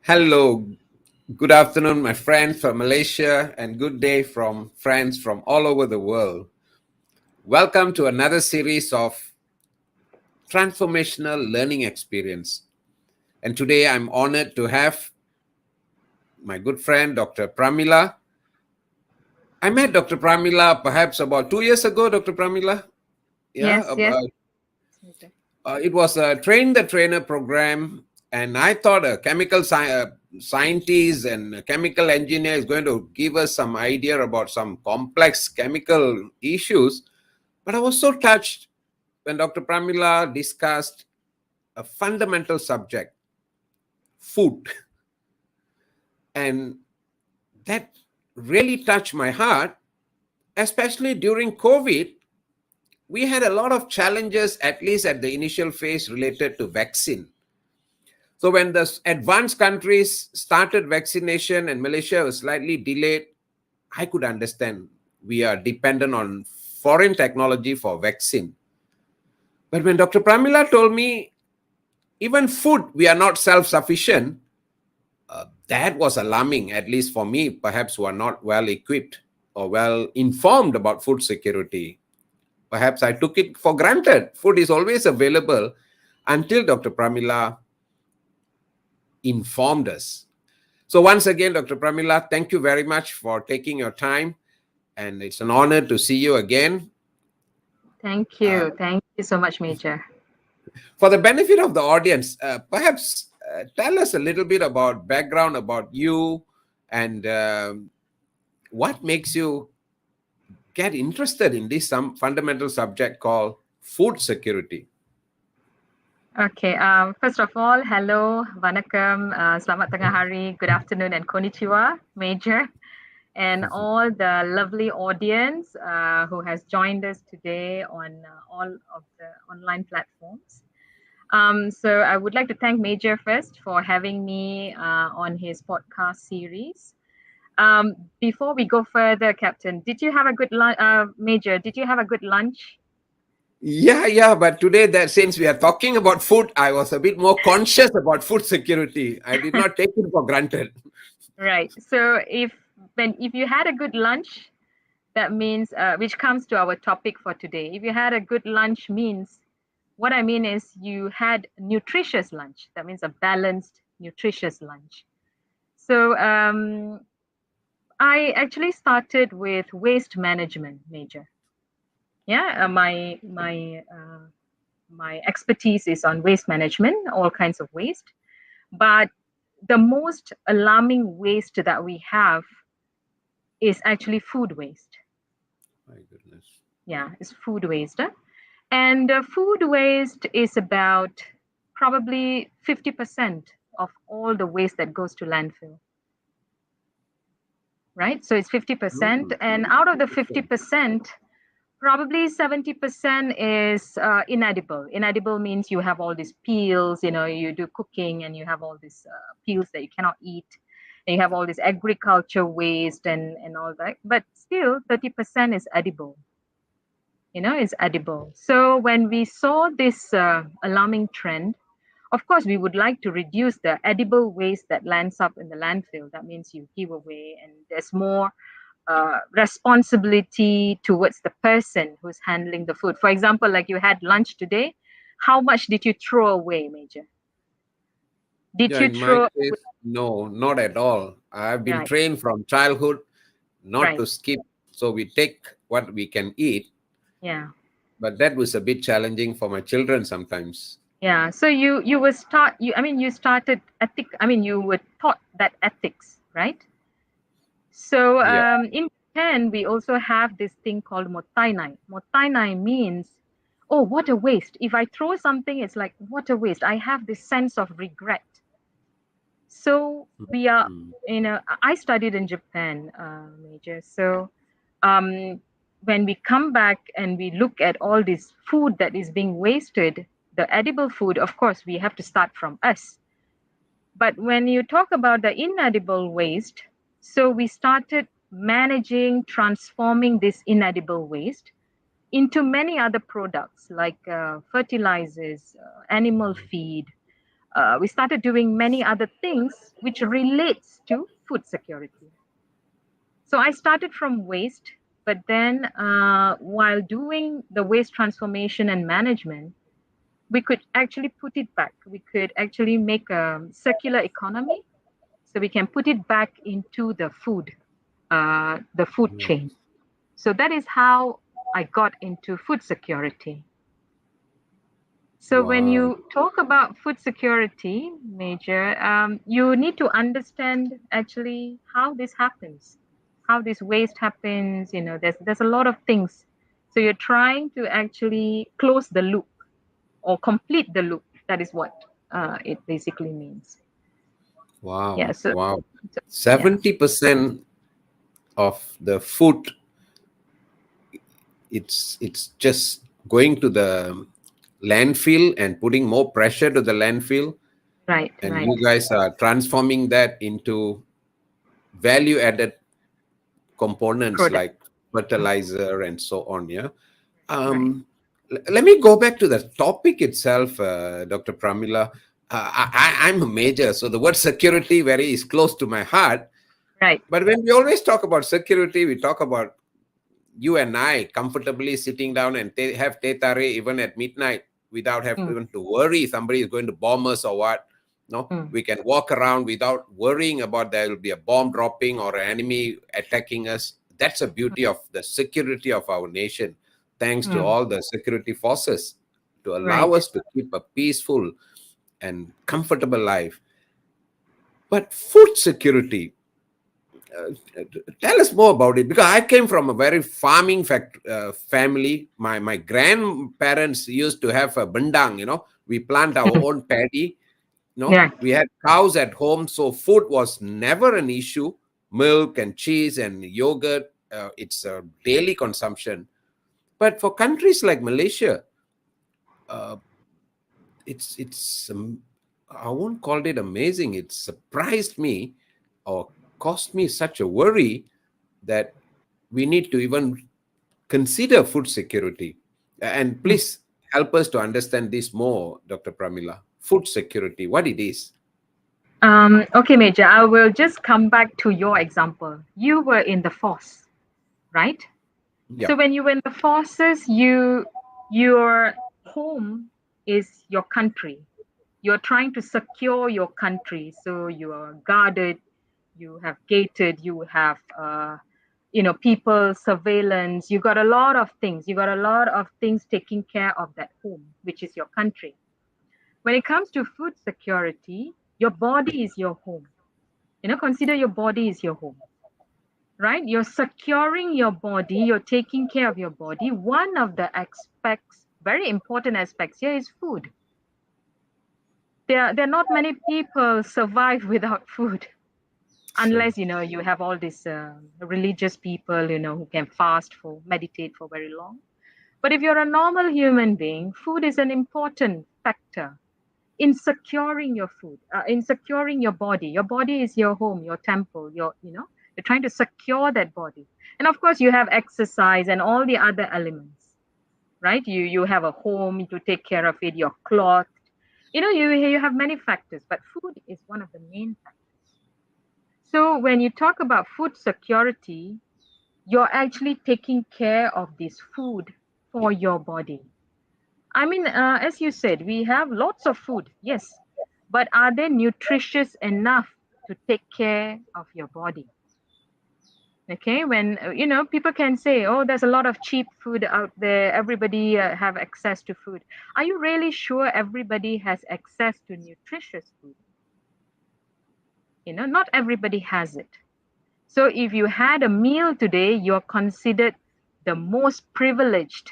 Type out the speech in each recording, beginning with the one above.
Hello, good afternoon, my friends from Malaysia, and good day from friends from all over the world. Welcome to another series of transformational learning experience. And today I'm honored to have my good friend, Dr. Pramila. I met Dr. Pramila perhaps about 2 years ago, Dr. Pramila. Yeah, Yes, yes. it was a train the trainer program, and I thought a scientist and a chemical engineer is going to give us some idea about some complex chemical issues. But I was so touched when Dr. Pramila discussed a fundamental subject, food, and that really touched my heart, especially during COVID. We had a lot of challenges, at least at the initial phase, related to vaccine. So when the advanced countries started vaccination and Malaysia was slightly delayed, I could understand we are dependent on foreign technology for vaccine. But when Dr. Pramila told me even food, we are not self-sufficient, that was alarming, at least for me, perhaps who are not well equipped or well informed about food security. Perhaps I took it for granted. Food is always available until Dr. Pramila informed us. So once again, Dr. Pramila, thank you very much for taking your time. And it's an honor to see you again. Thank Uh, you. Thank you so much, Major. for the benefit of the audience, perhaps tell us a little bit about background about you and what makes you get interested in this some fundamental subject called food security. Okay. First of all, hello, vanakkam, selamat tengah hari, good afternoon, and konnichiwa, Major, and all the lovely audience who has joined us today on all of the online platforms. So I would like to thank Major first for having me on his podcast series. Before we go further, Captain, did you have a good lunch? Major, did you have a good lunch? Yeah. But today, that since we are talking about food, I was a bit more conscious about food security. I did not take it for granted. Right. So if you had a good lunch, that means which comes to our topic for today. If you had a good lunch means what I mean is you had nutritious lunch. That means a balanced, nutritious lunch. So I actually started with waste management, Major. Yeah, my expertise is on waste management, all kinds of waste. But the most alarming waste that we have is actually food waste. My goodness. Yeah, it's food waste. And food waste is about probably 50% of all the waste that goes to landfill, right? So it's 50%. And out of the 50%, probably 70% is inedible. Inedible means you have all these peels, you do cooking and you have all these peels that you cannot eat. And you have all this agriculture waste and all that. But still, 30% is edible. Is edible. So when we saw this alarming trend, of course, we would like to reduce the edible waste that lands up in the landfill. That means you give away, and there's more responsibility towards the person who's handling the food. For example, like you had lunch today, how much did you throw away, Major? Did Yeah, you in my throw case, no, not at all. I've been right, trained from childhood not right, to skip. So we take what we can eat, yeah, but that was a bit challenging for my children sometimes. yeah. So you were start you I mean you started ethic. I mean you were taught that ethics, right? So Yeah. in Japan, we also have this thing called mottainai. Mottainai means, oh, what a waste. If I throw something, it's like, what a waste. I have this sense of regret. So we are, Mm. I studied in Japan, Major. So um, when we come back and we look at all this food that is being wasted, the edible food, of course, we have to start from us. But when you talk about the inedible waste, so we started managing, transforming this inedible waste into many other products like fertilizers, animal feed, we started doing many other things which relates to food security. So I started from waste, but then while doing the waste transformation and management, we could actually put it back. We could actually make a circular economy, so we can put it back into the food chain. So that is how I got into food security. So when Wow. you talk about food security, Major, you need to understand actually how this happens, how this waste happens. There's a lot of things. So you're trying to actually close the loop or complete the loop. That is what it basically means. Yeah. Wow. So, Wow. so yeah. 70% of the food, it's just going to the landfill and putting more pressure to the landfill, Right. and Right. you guys are transforming that into value added components Product. like fertilizer and so on. Yeah. Right. Let me go back to the topic itself, Dr. Pramila. I'm a major, so the word security very is close to my heart. Right. But when we always talk about security, we talk about you and I comfortably sitting down and have teh tarik even at midnight without Mm, having to worry somebody is going to bomb us or what. No, mm, we can walk around without worrying about there will be a bomb dropping or an enemy attacking us. That's the beauty of the security of our nation. Thanks to mm. all the security forces to allow Right. us to keep a peaceful and comfortable life. But food security, tell us more about it, because I came from a very farming family. My grandparents used to have a bendang. We plant our own paddy. Yeah. We had cows at home, so food was never an issue. Milk and cheese and yogurt, it's a daily consumption. But for countries like Malaysia, uh, it's I won't call it amazing. It surprised me or caused me such a worry that we need to even consider food security. And Mm. please help us to understand this more, Dr. Pramila. Food security, what it is. Okay, Major, I will just come back to your example. You were in the force, right? Yeah. So when you were in the forces, your home is your country. You're trying to secure your country, so you are guarded, you have gated, you have people surveillance. You got a lot of things. You got a lot of things taking care of that home, which is your country. When it comes to food security, your body is your home. Consider your body is your home, right? You're securing your body, you're taking care of your body. One of the aspects, very important aspects here, is food. There are not many people survive without food, True. unless you have all these religious people who can fast for meditate for very long. But if you're a normal human being, food is an important factor in securing your food, in securing your body. Your body is your home, your temple. You're trying to secure that body, and of course, you have exercise and all the other elements, right? You have a home to take care of it. Your cloth. You have many factors, but food is one of the main factors. So when you talk about food security, you're actually taking care of this food for your body. I mean, as you said, we have lots of food, yes, but are they nutritious enough to take care of your body? Okay, when people can say, "Oh, there's a lot of cheap food out there. Everybody have access to food." Are you really sure everybody has access to nutritious food? Not everybody has it. So if you had a meal today, you're considered the most privileged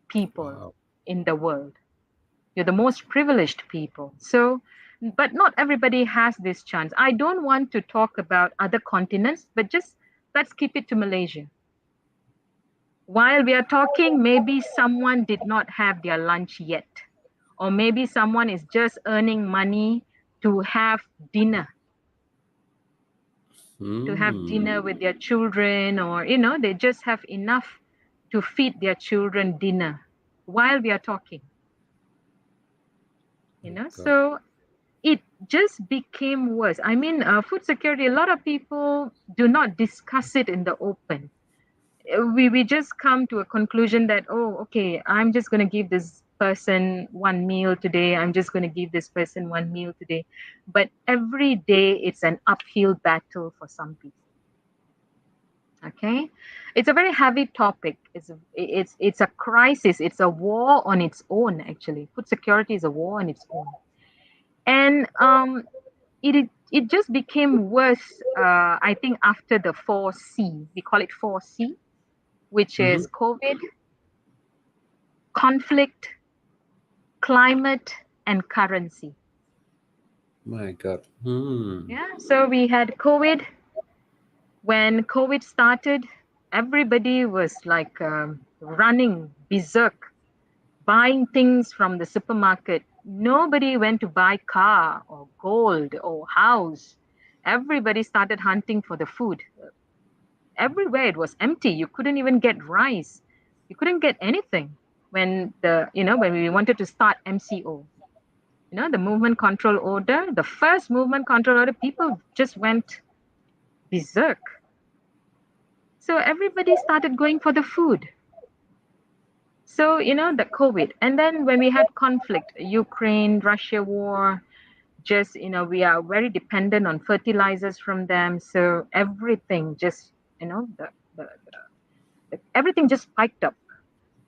people Wow. in the world. You're the most privileged people. So, but not everybody has this chance. I don't want to talk about other continents, but just let's keep it to Malaysia. While we are talking, maybe someone did not have their lunch yet, or maybe someone is just earning money to have dinner, Hmm. with their children, or they just have enough to feed their children dinner while we are talking. My God. So it just became worse. I mean, food security, a lot of people do not discuss it in the open. We just come to a conclusion that, oh, okay, I'm just going to give this person one meal today. I'm just going to give this person one meal today. But every day it's an uphill battle for some people. Okay, it's a very heavy topic. It's a crisis. It's a war on its own. Actually, food security is a war on its own, and it just became worse. I think after the 4C, we call it 4C, which is Mhm. COVID, conflict, climate, and currency. My God. Hmm. Yeah. So we had COVID. When COVID started, everybody was like running berserk, buying things from the supermarket. Nobody went to buy car or gold or house. Everybody started hunting for the food. Everywhere it was empty. You couldn't even get rice. You couldn't get anything when when we wanted to start MCO. The movement control order, the first movement control order, people just went berserk. So everybody started going for the food. So, the COVID. And then when we had conflict, Ukraine, Russia war, just, we are very dependent on fertilizers from them. So everything just, everything just spiked up,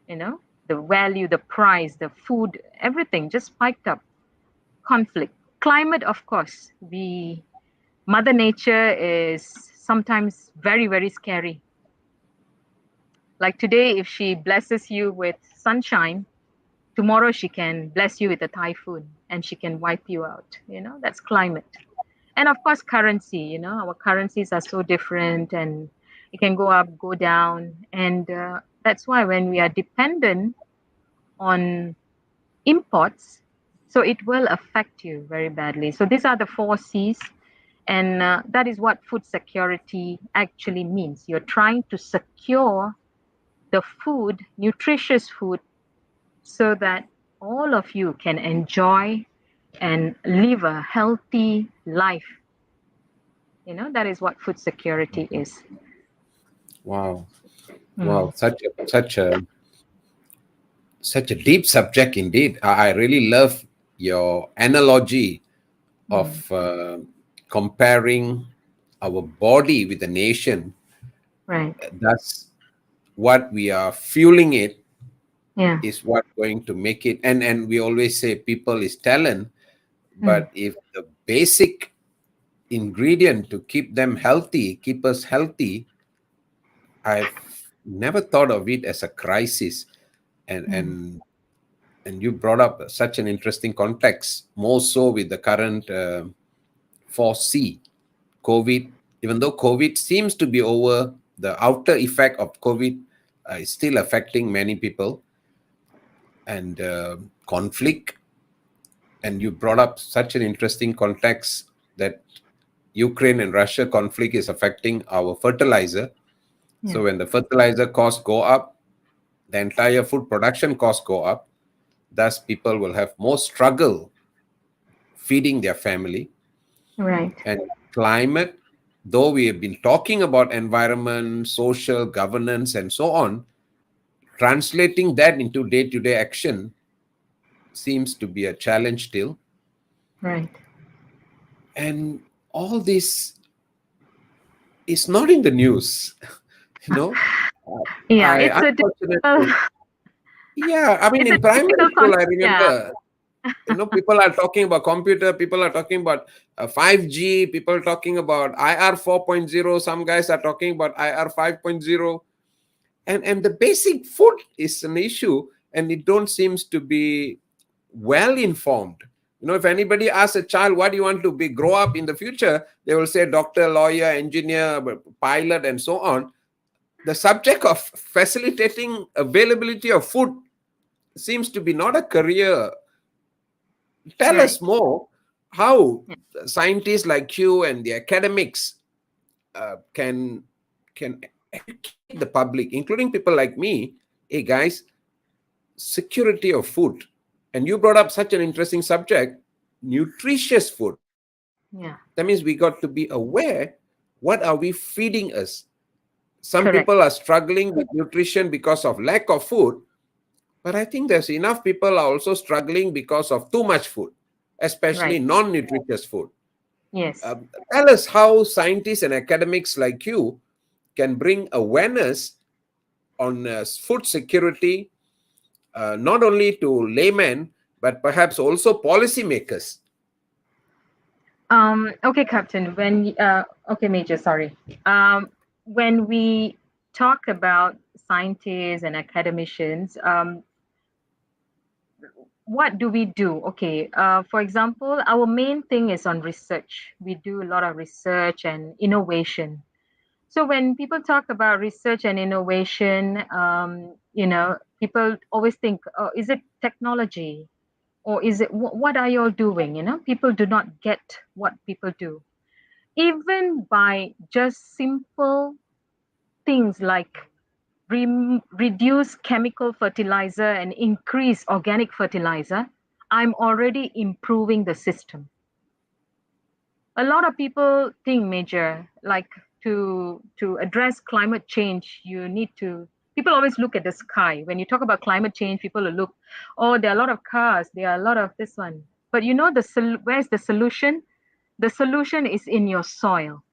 you know, the value, the price, the food, everything just spiked up. Conflict. Climate, of course, Mother Nature is sometimes very, very scary. Like today, if she blesses you with sunshine, tomorrow she can bless you with a typhoon and she can wipe you out. That's climate. And of course, currency. Our currencies are so different and it can go up, go down. And that's why when we are dependent on imports, so it will affect you very badly. So these are the 4 C's. And that is what food security actually means. You're trying to secure the food, nutritious food, so that all of you can enjoy and live a healthy life. That is what food security is. Wow. Mm, Wow. Such a deep subject indeed. I really love your analogy of mm, comparing our body with the nation. right. That's what we are fueling it Yeah. is what going to make it. And we always say people is talent, Mm, but if the basic ingredient to keep them healthy, keep us healthy, I've never thought of it as a crisis. And mm, and and you brought up such an interesting context, more so with the current 4C, COVID. Even though COVID seems to be over, the outer effect of COVID is still affecting many people, and conflict. And you brought up such an interesting context that Ukraine and Russia conflict is affecting our fertilizer. yeah. So when the fertilizer costs go up, the entire food production costs go up. Thus, people will have more struggle feeding their family. Right. And climate, though we have been talking about environment, social governance, and so on, translating that into day-to-day action seems to be a challenge still. Right. And all this is not in the news. you know, Yeah. I It's a difficult. unfortunately, yeah, I mean, It's a in primary difficult school, I Yeah. remember, people are talking about computer, people are talking about 5G, people are talking about IR 4.0, some guys are talking about IR 5.0. And the basic food is an issue, and it don't seems to be well informed. If anybody asks a child what do you want to be grow up in the future, they will say doctor, lawyer, engineer, pilot, and so on. The subject of facilitating availability of food seems to be not a career. Tell Right. us more how Yeah. scientists like you and the academics can educate the public, including people like me. Hey guys, security of food. And you brought up such an interesting subject. nutritious food. Yeah. That means we got to be aware, what are we feeding us? Some Correct. people are struggling with nutrition because of lack of food, but I think there's enough people are also struggling because of too much food, especially Right. non-nutritious food. Yes. Tell us how scientists and academics like you can bring awareness on food security, not only to laymen, but perhaps also policymakers. Okay, Captain. Okay, Major. Sorry. When we talk about scientists and academicians, what do we do? Okay. For example, our main thing is on research. We do a lot of research and innovation. So when people talk about research and innovation, people always think, oh, is it technology? Or is it what are you all doing? People do not get what people do, even by just simple things like reduce chemical fertilizer and increase organic fertilizer. I'm already improving the system. A lot of people think, Major, like to address climate change, you need to people always look at the sky. When you talk about climate change, people will look, oh, there are a lot of cars, there are a lot of this one. But where's the solution? The solution is in your soil.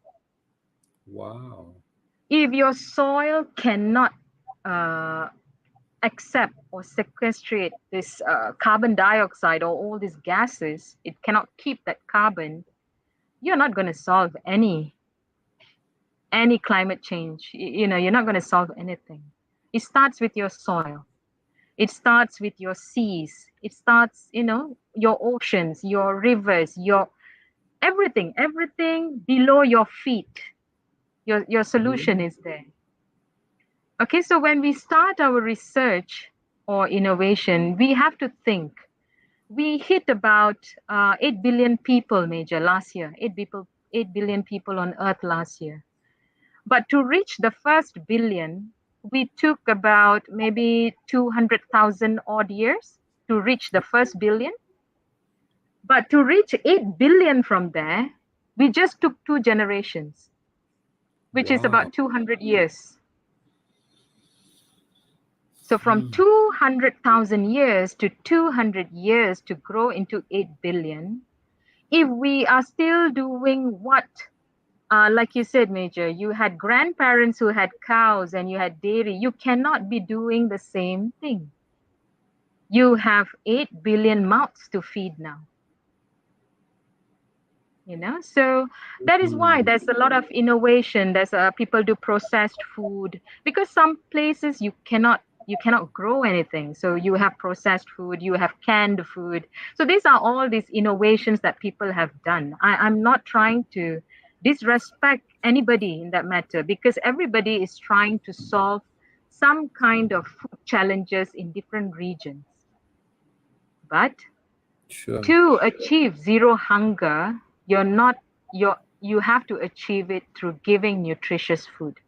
Wow. If your soil cannot uh, accept or sequestrate this carbon dioxide or all these gases, it cannot keep that carbon, you're not going to solve any climate change. You're not going to solve anything. It starts with your soil. It starts with your seas. It starts, your oceans, your rivers, your everything below your feet. Your solution is there. Okay, so when we start our research or innovation, we have to think. We hit about 8 billion people, Major, last year. 8 billion people on Earth last year. But to reach the first billion, we took about maybe 200,000 odd years to reach the first billion. But to reach 8 billion from there, we just took 2 generations, which is Wow. about 200 years. So from 200,000 years to 200 years to grow into 8 billion, if we are still doing what, like you said, Major, you had grandparents who had cows and you had dairy, you cannot be doing the same thing. You have 8 billion mouths to feed now. So that is why there's a lot of innovation. There's people do processed food, because some places you cannot grow anything, so you have processed food, you have canned food. So these are all these innovations that people have done. I'm not trying to disrespect anybody in that matter, because everybody is trying to solve some kind of food challenges in different regions. But Sure. to achieve zero hunger, you have to achieve it through giving nutritious food.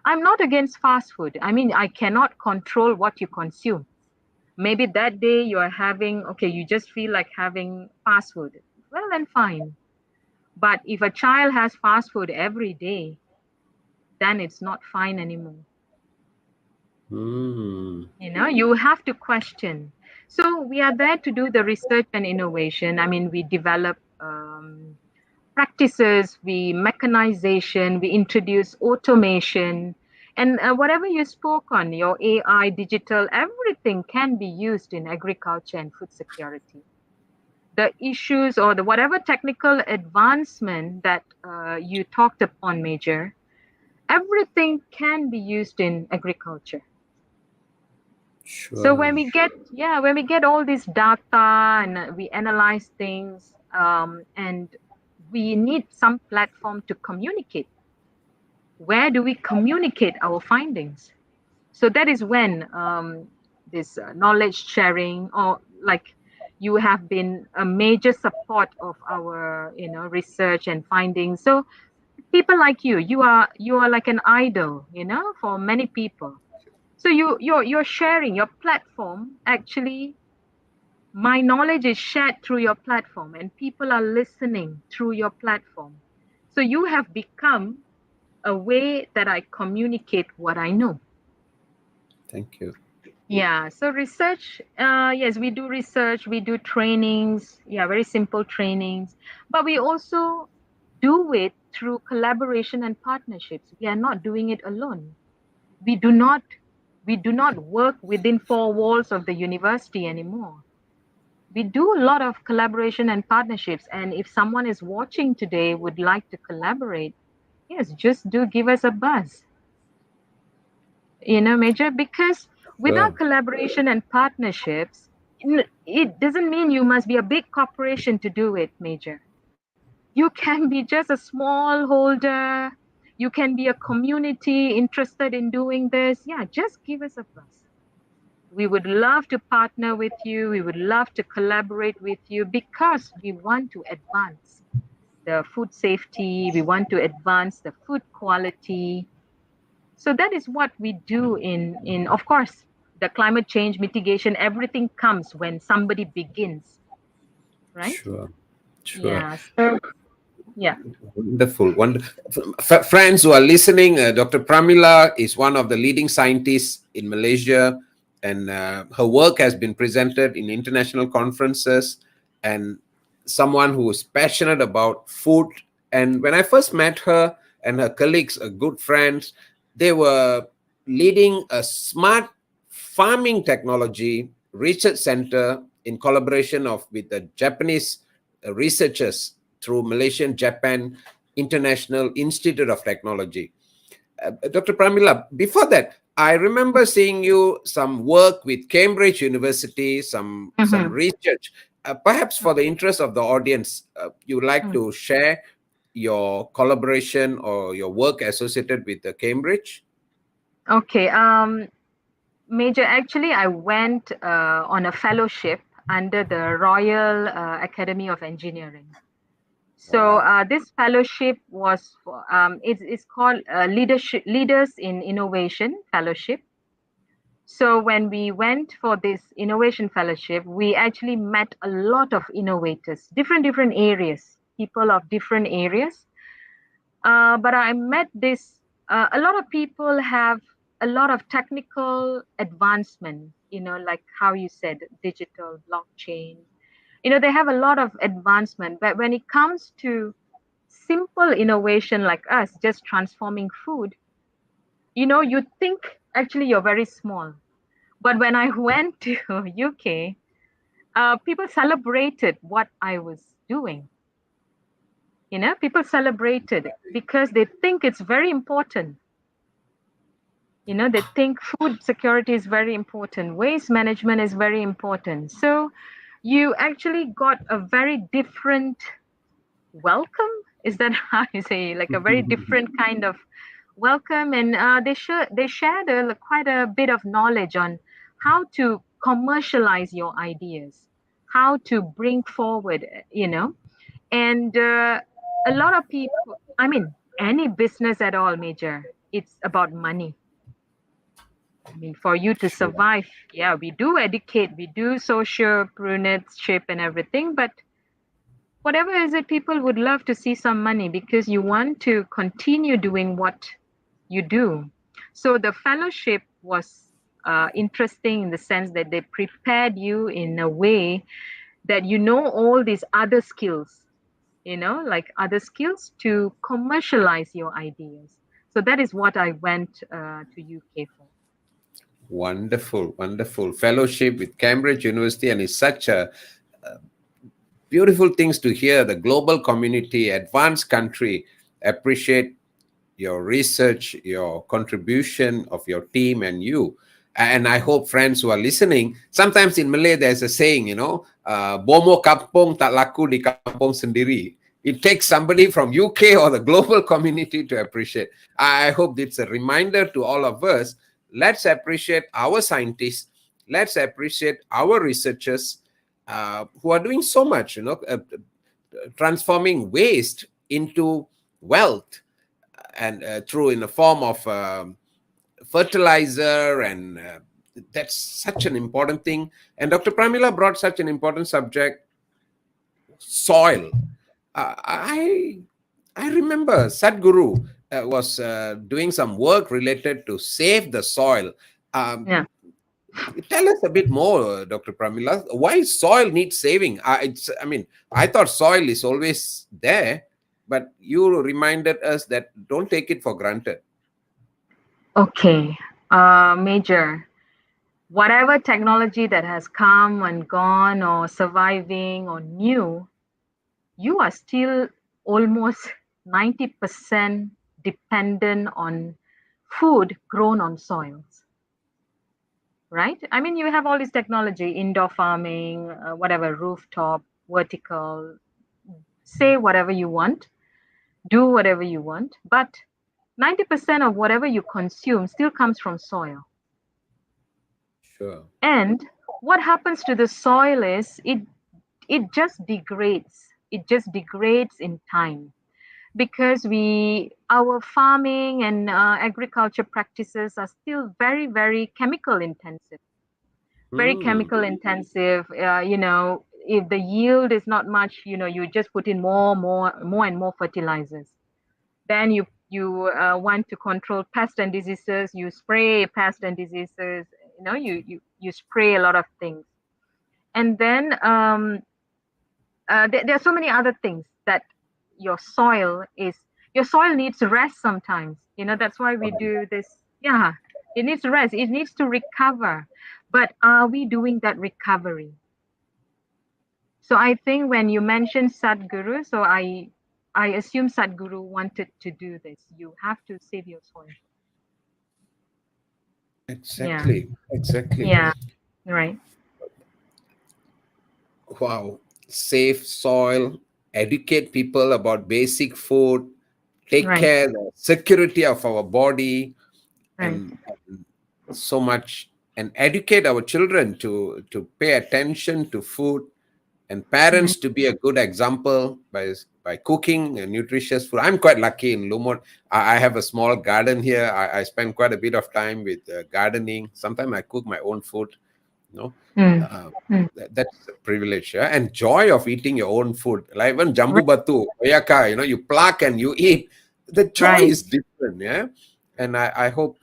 I'm not against fast food. I mean, I cannot control what you consume. Maybe that day you are having, okay, you just feel like having fast food. Well, then fine. But if a child has fast food every day, then it's not fine anymore. Mm. You have to question. So we are there to do the research and innovation. I mean, we develop practices, we mechanization, we introduce automation, and whatever you spoke on, your AI, digital, everything can be used in agriculture and food security. The issues or the whatever technical advancement that you talked upon, Major, everything can be used in agriculture. So Sure. when we get all this data and we analyze things, and we need some platform to communicate. Where do we communicate our findings? So that is when this knowledge sharing, or like you have been a major support of our research and findings. So people like you are like an idol, for many people. So you're sharing your platform actually My knowledge is shared through your platform and people are listening through your platform. So you have become a way that I communicate what I know. Thank you. Yeah, so research, yes, we do research, we do trainings, yeah, very simple trainings, but we also do it through collaboration and partnerships. We are not doing it alone. We do not we do not work within four walls of the university anymore. We do a lot of collaboration and partnerships, and if someone is watching today would like to collaborate, yes, just do give us a buzz. Major, because Sure. without collaboration and partnerships, it doesn't mean you must be a big corporation to do it, Major. You can be just a small holder, you can be a community interested in doing this. Yeah, just give us a buzz. We would love to partner with you, we would love to collaborate with you, because we want to advance the food safety, we want to advance the food quality. So that is what we do in of course, the climate change mitigation, everything comes when somebody begins, right? Sure. Sure. Yeah. So yeah. Wonderful. Friends who are listening, Dr. Pramila is one of the leading scientists in Malaysia, and her work has been presented in international conferences, and someone who is passionate about food. And when I first met her and her colleagues, good friends, they were leading a smart farming technology research center in collaboration with the Japanese researchers through Malaysia-Japan International Institute of Technology. Dr. Pramila, before that, I remember seeing you some work with Cambridge University, some Mm-hmm. research. Perhaps for the interest of the audience, you would like Mm. to share your collaboration or your work associated with the Cambridge? Okay. Major, actually, I went on a fellowship under the Royal Academy of Engineering. So Wow. this fellowship was for, it's called Leaders in Innovation Fellowship. So when we went for this innovation fellowship, we actually met a lot of innovators, different areas, people of different areas. But I met this. A lot of people have a lot of technical advancement. Like how you said, digital blockchain. They have a lot of advancement. But when it comes to simple innovation like us, just transforming food, you think actually you're very small. But when I went to UK, people celebrated what I was doing. People celebrated because they think it's very important. They think food security is very important, waste management is very important. So you actually got a very different welcome. Is that how you say? Like a very different kind of welcome, and they shared quite a bit of knowledge on how to commercialize your ideas, how to bring forward, and a lot of people. I mean, any business at all, Major, it's about money. I mean, for you to Sure. survive, yeah, we do educate, we do social shape and everything, but whatever is it, people would love to see some money because you want to continue doing what you do. So the fellowship was interesting in the sense that they prepared you in a way that all these other skills, like other skills to commercialize your ideas. So that is what I went to UK for. Wonderful, wonderful fellowship with Cambridge University, and it's such a beautiful things to hear. The global community, advanced country, appreciate your research, your contribution of your team and you. And I hope friends who are listening, sometimes in Malay there's a saying, bomo kampung tak laku di kampung sendiri. It takes somebody from UK or the global community to appreciate. I hope it's a reminder to all of us. Let's appreciate our scientists. Let's appreciate our researchers who are doing so much, transforming waste into wealth, and through in the form of fertilizer and that's such an important thing. And Dr. Pramila brought such an important subject, soil. I remember Sadhguru was doing some work related to save the soil. Um, Yeah. Tell us a bit more, Dr. Pramila. Why soil needs saving? I mean, I thought soil is always there, but you reminded us that don't take it for granted. Okay. Major. Whatever technology that has come and gone, or surviving, or new, you are still almost 90% dependent on food grown on soils, right? I mean, you have all this technology, indoor farming, whatever, rooftop, vertical, say whatever you want, do whatever you want, but 90% of whatever you consume still comes from soil. Sure. And what happens to the soil is it just degrades. It just degrades in time because we our farming and agriculture practices are still very, very chemical intensive. Very Hmm. chemical intensive. If the yield is not much, you just put in more and more fertilizers. Then you want to control pest and diseases. You spray pest and diseases. You spray a lot of things, and then there are so many other things that your soil is your soil needs rest sometimes. That's why we do this. Yeah, it needs rest. It needs to recover. But are we doing that recovery? So I think when you mentioned Sadhguru, so I assume Sadhguru wanted to do this. You have to save your soil. Yeah, Exactly. Exactly. yeah, right, Wow. Safe soil, educate people about basic food, take right, care the security of our body, right. and so much, and educate our children to pay attention to food, and Right. parents to be a good example by cooking nutritious food. I'm quite lucky in Lumot. I have a small garden here. I spend quite a bit of time with gardening. Sometimes I cook my own food, you know. Mm, uh, mm, that's a privilege, yeah? And joy of eating your own food, like even jambu right, batu oyaka, you pluck and you eat. The joy right, is different, yeah. And I hope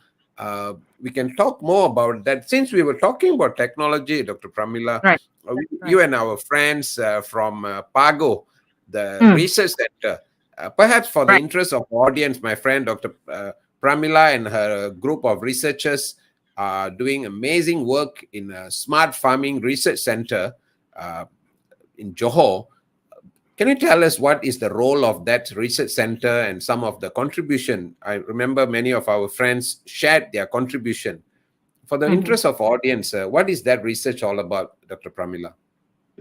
we can talk more about that, since we were talking about technology, Dr. Pramila. right, You right. and our friends from Pago, the Mm, research center, perhaps for the right. interest of audience, my friend Dr. Pramila and her group of researchers are doing amazing work in a smart farming research center uh, in Johor. Can you tell us what is the role of that research center and some of the contribution? I remember many of our friends shared their contribution. For the Mhm. interest of audience, what is that research all about, Dr. Pramila?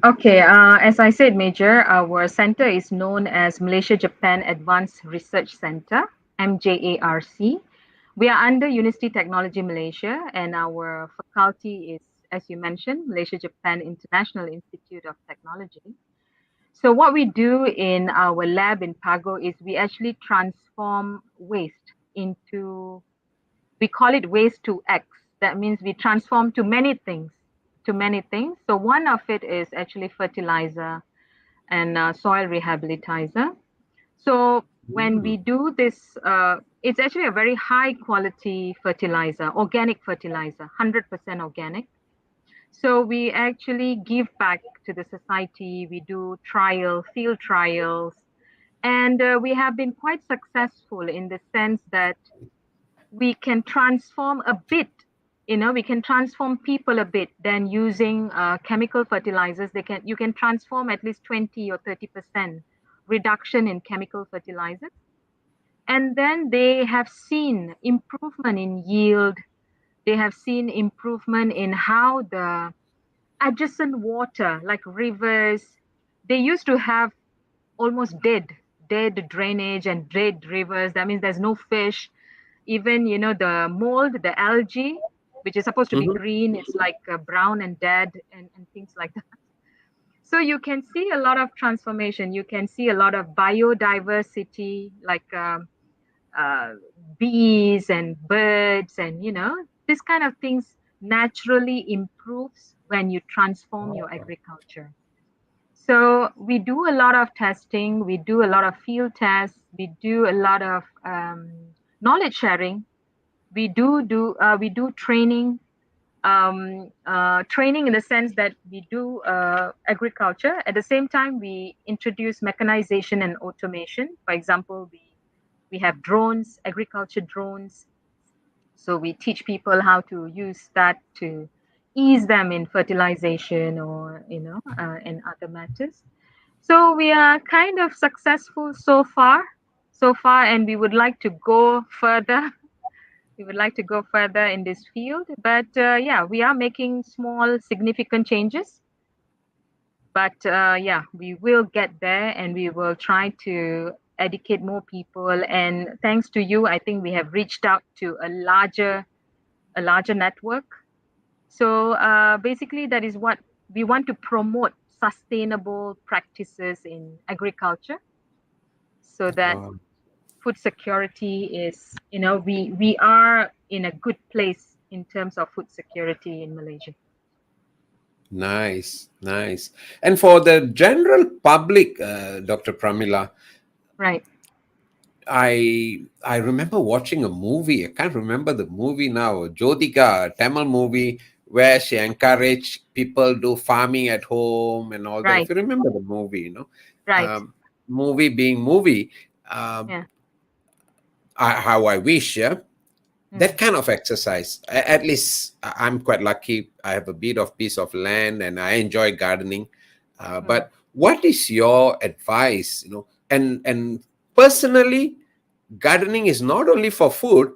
Okay, as I said, Major, our center is known as Malaysia-Japan Advanced Research Center, MJARC. We are under University Technology Malaysia, and our faculty is, as you mentioned, Malaysia-Japan International Institute of Technology. So what we do in our lab in Pago is we actually transform waste into, we call it waste to X. That means we transform to many things, to many things. So one of it is actually fertilizer and soil rehabilitizer. So when we Mm. do this, it's actually a very high quality fertilizer, organic fertilizer, 100% organic. So we actually give back to the society. We do field trials, and we have been quite successful in the sense that we can transform a bit. We can transform people a bit than using chemical fertilizers. You can transform at least 20 or 30% reduction in chemical fertilizers, and then they have seen improvement in yield. They have seen improvement in how the adjacent water, like rivers, they used to have almost dead drainage and dead rivers. That means there's no fish. Even the mold, the algae, which is supposed to be Mhm. green, it's like brown and dead, and things like that. So you can see a lot of transformation. You can see a lot of biodiversity, like uh, bees and birds, and this kind of things naturally improves when you transform your agriculture. So we do a lot of testing, we do a lot of field tests, we do a lot of knowledge sharing. We do training, training in the sense that we do agriculture. At the same time, we introduce mechanization and automation. For example, we have drones, agriculture drones. So we teach people how to use that to ease them in fertilization or and other matters. So we are kind of successful so far, and we would like to go further. We would like to go further in this field, but yeah, we are making small, significant changes. But yeah, we will get there, and we will try to educate more people. And thanks to you, I think we have reached out to a larger network. So basically, that is what we want to promote: sustainable practices in agriculture, so that Wow. food security is, we are in a good place in terms of food security in Malaysia. Nice, nice. And for the general public, Dr. Pramila, Right, I remember watching a movie. I can't remember the movie now. Jyotika, a Tamil movie where she encouraged people do farming at home and all that. If right, you remember the movie, right. um, movie being movie, uh, Yeah. how I wish, yeah, Mm, that kind of exercise. At least I'm quite lucky. I have a bit of piece of land and I enjoy gardening. mm, But what is your advice? And personally, gardening is not only for food,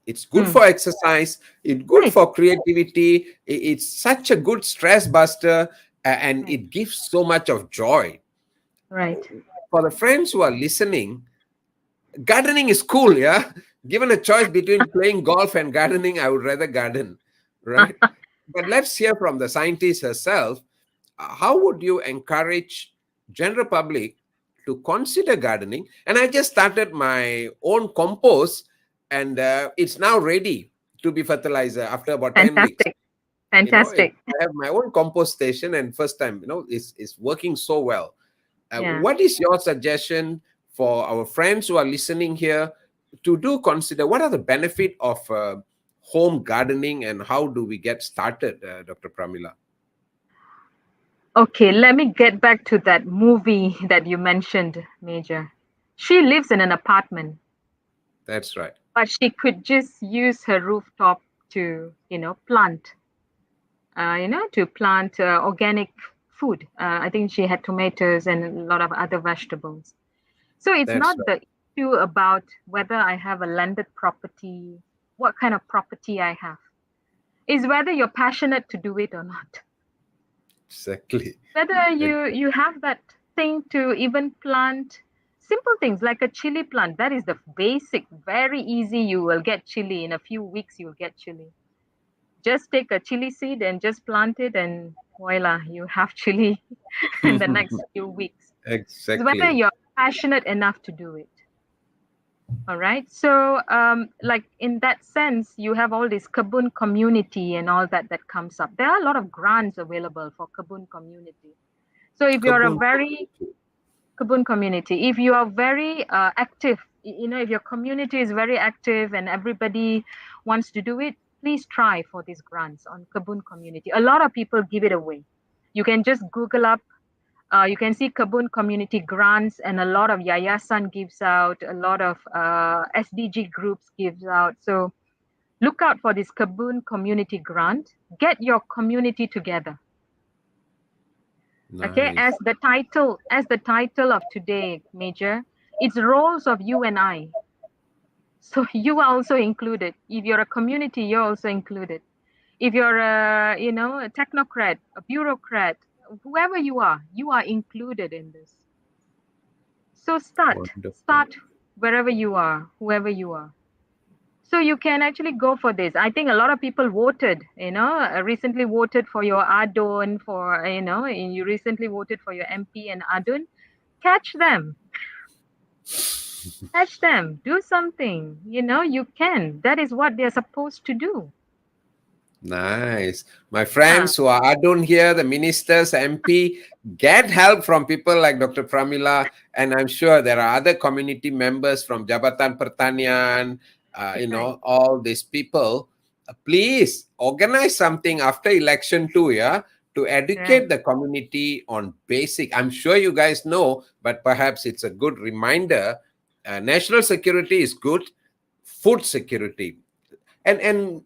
it's good mm. for exercise, it's good Right, for creativity, it's such a good stress buster, and right, it gives so much of joy. right. For the friends who are listening, gardening is cool, yeah. Given a choice between playing golf and gardening, I would rather garden, right? But let's hear from the scientist herself. How would you encourage general public to consider gardening? And I just started my own compost, and it's now ready to be fertilizer after about 10 weeks. Fantastic, fantastic. I have my own compost station, and first time, it's working so well. Yeah. What is your suggestion for our friends who are listening here to do consider? What are the benefit of home gardening, and how do we get started, Dr. Pramila? Okay, let me get back to that movie that you mentioned, Major. She lives in an apartment, That's right. but she could just use her rooftop to, plant organic food. I think she had tomatoes and a lot of other vegetables. So it's That's not right. the issue about whether I have a landed property, what kind of property I have. Is whether you're passionate to do it or not. Exactly. Whether Ex- you have that thing to even plant simple things like a chili plant. That is the basic, very easy. You will get chili in a few weeks. You'll get chili. Just take a chili seed and just plant it, and voila, you have chili in the next few weeks. It's whether exactly. you're passionate enough to do it. All right. So, like in that sense, you have all this Kabun community and all that comes up. There are a lot of grants available for Kabun community. So, if you're a Kabun. very Kabun community, if you are very active, if your community is very active and everybody wants to do it, please try for these grants on Kabun community. A lot of people give it away. You can just Google up, you can see Kabun community grants, and a lot of Yayasan gives out, a lot of SDG groups gives out. So look out for this Kabun community grant. Get your community together. Okay, Nice. as the title of today, Major, it's roles of you and I. So you are also included. If you're a community, you're also included. If you're a technocrat, a bureaucrat, whoever you are included in this. So Wonderful. start wherever you are, whoever you are. So you can actually go for this. I think a lot of people voted, recently voted for your Adon, you recently voted for your MP and Adon. Catch them, catch them, do something. You can. That is what they're supposed to do. Nice. My Ah, friends who are Adun here, the ministers, MP, get help from people like Dr. Pramila, and I'm sure there are other community members from Jabatan Pertanian, right, all these people. Please organize something after election too, yeah, to right. educate the community on basic. I'm sure you guys know, but perhaps it's a good reminder. National security is good, food security and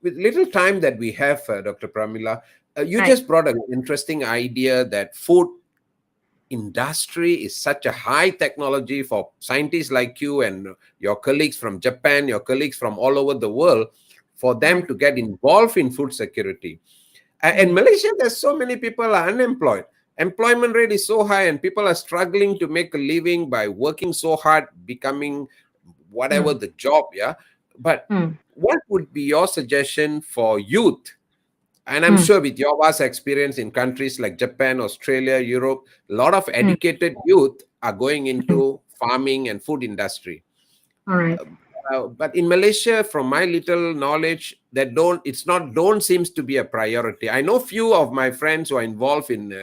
with little time that we have, Dr. Pramila, you Right. just brought an interesting idea that food industry is such a high technology for scientists like you and your colleagues from Japan, your colleagues from all over the world, for them Right. to get involved in food security. In Mm, Malaysia, there's so many people are unemployed. Employment rate is so high, and people are struggling to make a living by working so hard, becoming whatever mm, the job. Yeah, but mm, what would be your suggestion for youth? And I'm mm, sure with your vast experience in countries like Japan, Australia, Europe, a lot of mm, educated youth are going mm. into farming and food industry. All right. But in Malaysia, from my little knowledge, that don't seems to be a priority. I know few of my friends who are involved in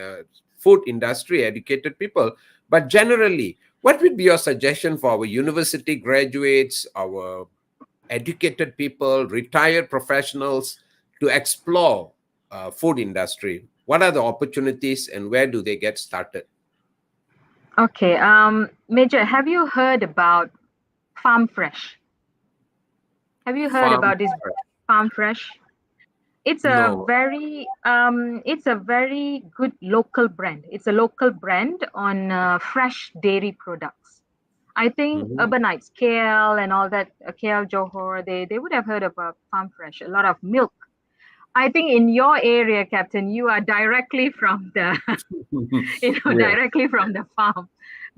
food industry, educated people, but generally, what would be your suggestion for our university graduates, our educated people, retired professionals to explore food industry? What are the opportunities and where do they get started? Okay. Major, have you heard about Farm Fresh? Have you heard Farm? about this Farm Fresh? No. It's a very good local brand. It's a local brand on fresh dairy products. I think Mhm. urbanites, KL and all that, KL Johor, they would have heard about Farm Fresh. A lot of milk. I think in your area, Captain, you are directly from the Yeah, directly from the farm.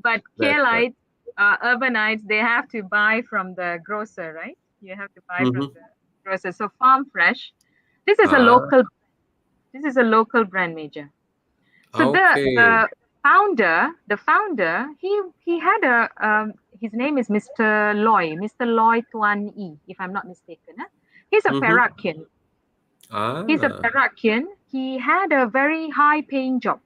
But that's right. KLites, urbanites, they have to buy from the grocer, right? You have to buy from Mhm. the grocer. So Farm Fresh, this is a Ah, local this is a local brand, Major. So okay. the founder, he had his name is Mr. Loy Tuan E, if I'm not mistaken. Eh? He's a Mhm. Perakian. He's a Ah. Perakian. He had a very high paying job.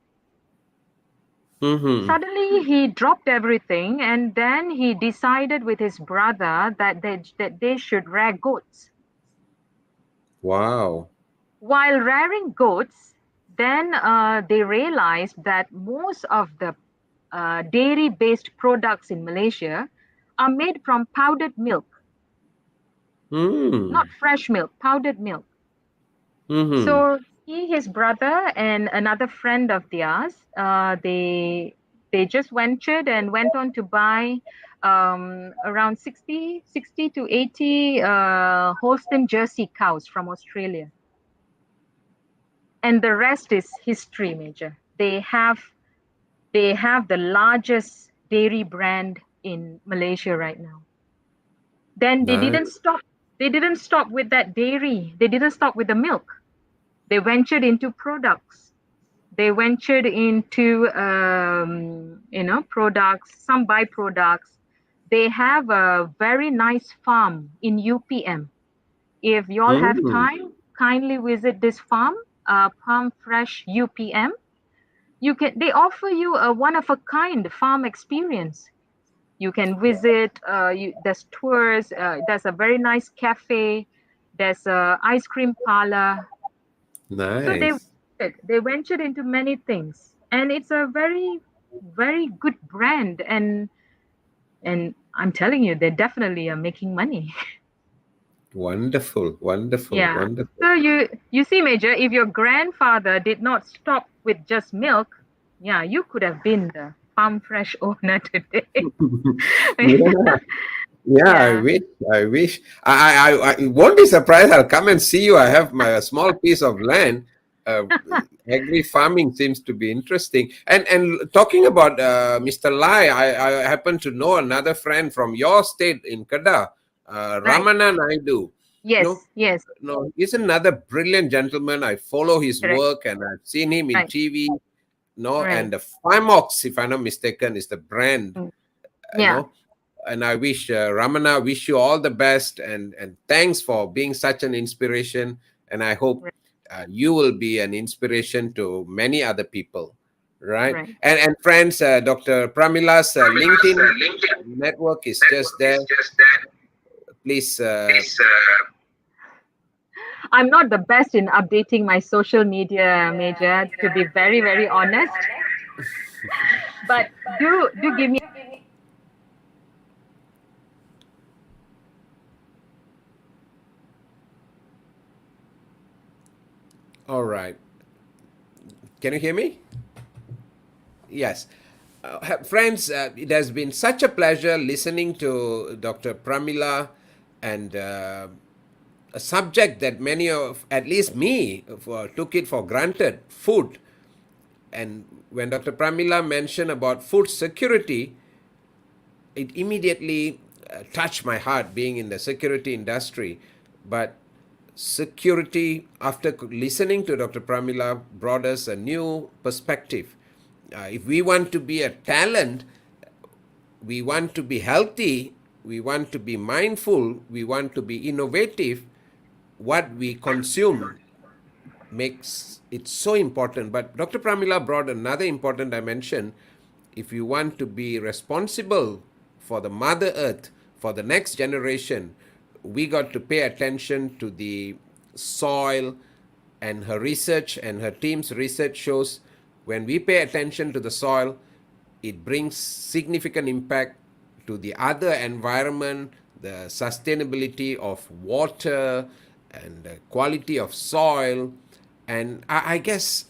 Mhm. Suddenly he dropped everything and then he decided with his brother that they should rear goats. Wow. While rearing goats, then they realized that most of the dairy based products in Malaysia are made from powdered milk, Mm. not fresh milk, powdered milk. Mhm. So he, his brother, and another friend of theirs, they just ventured and went on to buy around 60 to 80 Holstein Jersey cows from Australia. And the rest is history, Major. They have the largest dairy brand in Malaysia right now. Then they didn't Nice. stop. They didn't stop with that dairy. They didn't stop with the milk. They ventured into products. They ventured into products, some byproducts. They have a very nice farm in UPM. If you all have Mm. time, kindly visit this farm, Palm Fresh UPM. You can. They offer you a one of a kind farm experience. You can visit. There's tours. There's a very nice cafe. There's a ice cream parlor. So Nice. they ventured into many things, and it's a very good brand. And I'm telling you, they definitely are making money. Wonderful. Wonderful. Yeah. Wonderful. So you see, Major, if your grandfather did not stop with just milk, yeah, you could have been the farm fresh owner today. Yeah. Yeah, I Yeah. wish. I wish. I won't be surprised. I'll come and see you. I have my a small piece of land. Agri farming seems to be interesting. And talking about Mr. Lai, I happen to know another friend from your state in Kedah, Right. Ramana Naidu. No, Yes. Yes. no, he's another brilliant gentleman. I follow his Correct. work and I've seen him in Right. TV. No, Right. and the Fimox, if I'm not mistaken, is the brand. Mm. You Yeah. know, and I wish Ramana wish you all the best and thanks for being such an inspiration And I hope Right. you will be an inspiration to many other people, right? Right. And friends, Dr. Pramila's LinkedIn network is just there. Please. I'm not the best in updating my social media, Major, to be very, very honest. But do give me. All right. Can you hear me? Yes. Friends, it has been such a pleasure listening to Dr. Pramila and a subject that many of, at least me, took it for granted, food. And when Dr. Pramila mentioned about food security, it immediately touched my heart being in the security industry. But security, after listening to Dr. Pramila, brought us a new perspective. If we want to be a talent, we want to be healthy, we want to be mindful, we want to be innovative, what we consume makes it so important. But Dr. Pramila brought another important dimension. If you want to be responsible for the Mother Earth, for the next generation, we got to pay attention to the soil. And her research and her team's research shows when we pay attention to the soil, it brings significant impact to the other environment, the sustainability of water, and the quality of soil. And I guess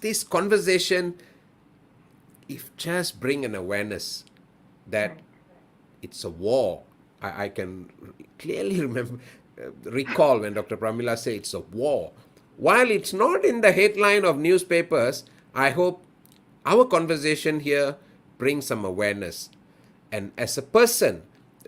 this conversation, if just bring an awareness that Right. it's a war. I can clearly remember, recall when Dr. Pramila said it's a war. While it's not in the headline of newspapers, I hope our conversation here brings some awareness. And as a person,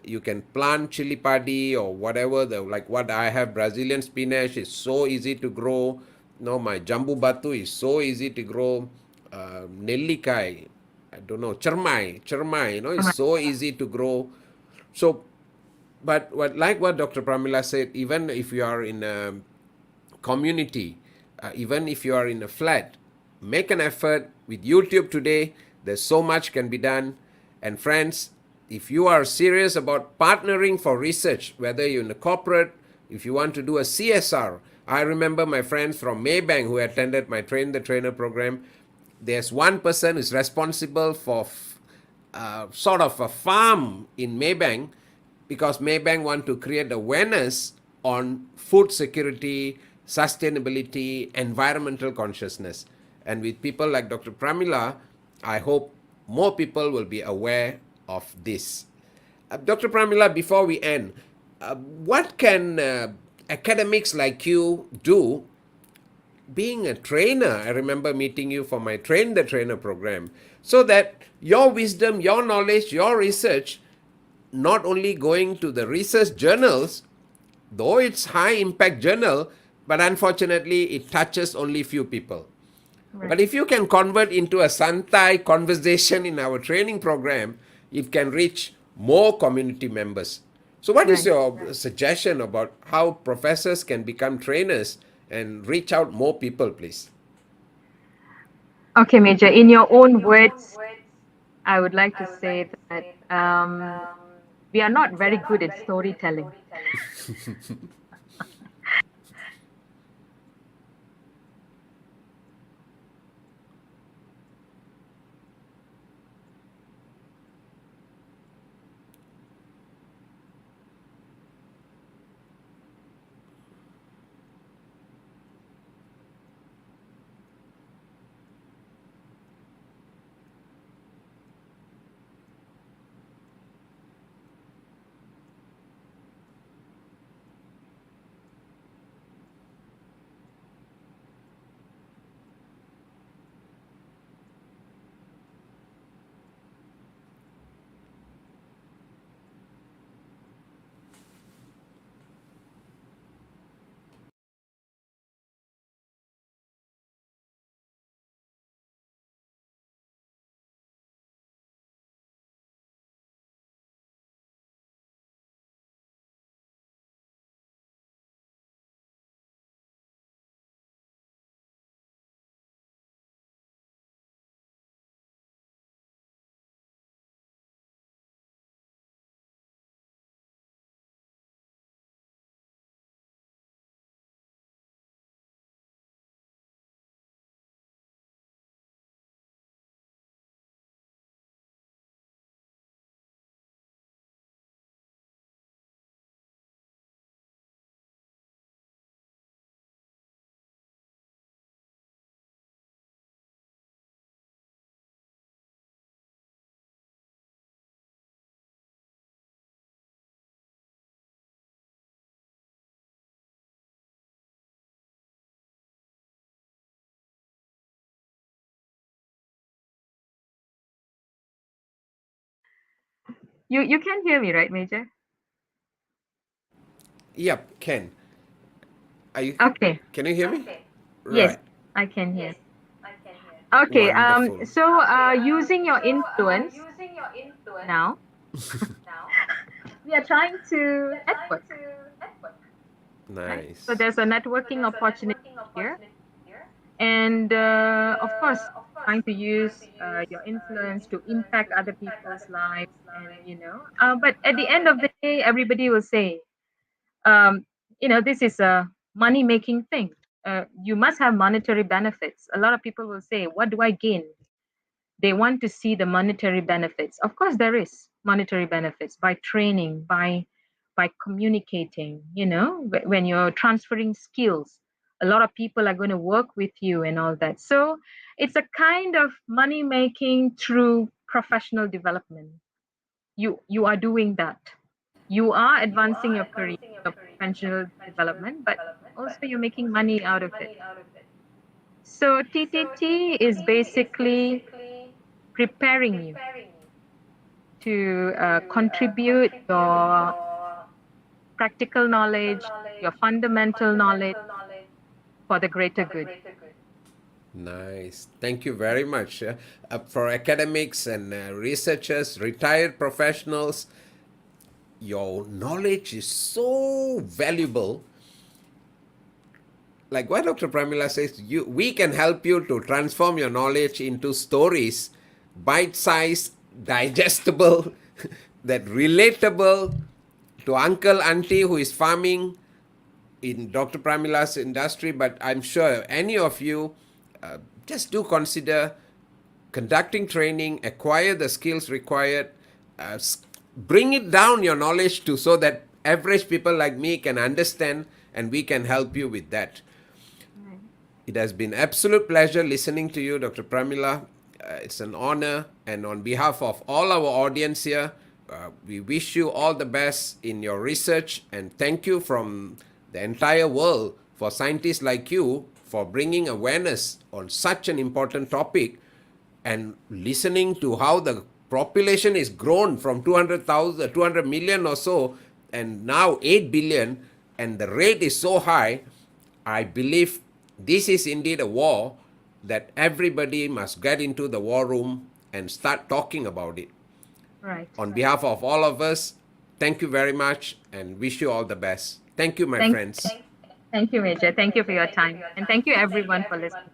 you can plant chili padi or whatever, like what I have, Brazilian spinach is so easy to grow. No, my jambu batu is so easy to grow. Nellikai, I don't know, chermai, it's so easy to grow. So, but what Dr. Pramila said, even if you are in a community, even if you are in a flat, make an effort with YouTube today. There's so much can be done. And friends, if you are serious about partnering for research, whether you're in a corporate, if you want to do a CSR, I remember my friends from Maybank who attended my Train the Trainer program. There's one person who's responsible for sort of a farm in Maybank because Maybank want to create awareness on food security, sustainability, environmental consciousness. And with people like Dr. Pramila, I hope more people will be aware of this. Dr. Pramila, before we end, what can academics like you do being a trainer? I remember meeting you for my Train the Trainer program, so that your wisdom, your knowledge, your research, not only going to the research journals, though it's high impact journal, but unfortunately it touches only few people. But Right. if you can convert into a Santai conversation in our training program, it can reach more community members. So, what is Right. your suggestion about how professors can become trainers and reach out more people, please? Okay, Major. In your own words, I would like to say that we are not very good at storytelling. You can hear me, right, Major? Yep, Ken. Are you? Okay. Can you hear me? Yes, Right. I can hear. Okay. Wonderful. Using your influence now, we are trying to network, right? So Nice. there's a networking opportunity here, and of course, trying to use your influence to impact other people's lives, and but at the end of the day, everybody will say, um, this is a money making thing. You must have monetary benefits. A lot of people will say, what do I gain? They want to see the monetary benefits. Of course, there is monetary benefits by training, by communicating. When you're transferring skills, a lot of people are going to work with you and all that. So it's a kind of money making through professional development. You are doing that. You are advancing your career, your professional development, but also you're making money out of it. So TTT is basically preparing you to contribute your practical knowledge, your fundamental knowledge for the greater good. Nice. Thank you very much. For academics and researchers, retired professionals, your knowledge is so valuable. Like what Dr. Pramila says, we can help you to transform your knowledge into stories, bite-sized, digestible, that relatable to uncle, auntie who is farming in Dr. Pramila's industry. But I'm sure any of you just do consider conducting training, acquire the skills required, bring it down your knowledge to so that average people like me can understand and we can help you with that. Right. It has been absolute pleasure listening to you, Dr. Pramila. It's an honor, and on behalf of all our audience here, we wish you all the best in your research, and thank you from the entire world for scientists like you for bringing awareness on such an important topic and listening to how the population is grown from 200,000, 200 million or so, and now 8 billion, and the rate is so high. I believe this is indeed a war that everybody must get into the war room and start talking about it. Right. On behalf of all of us, thank you very much and wish you all the best. Thank you, my Thank friends. thank you, Major. Thank you for your time. And thank you everyone for listening.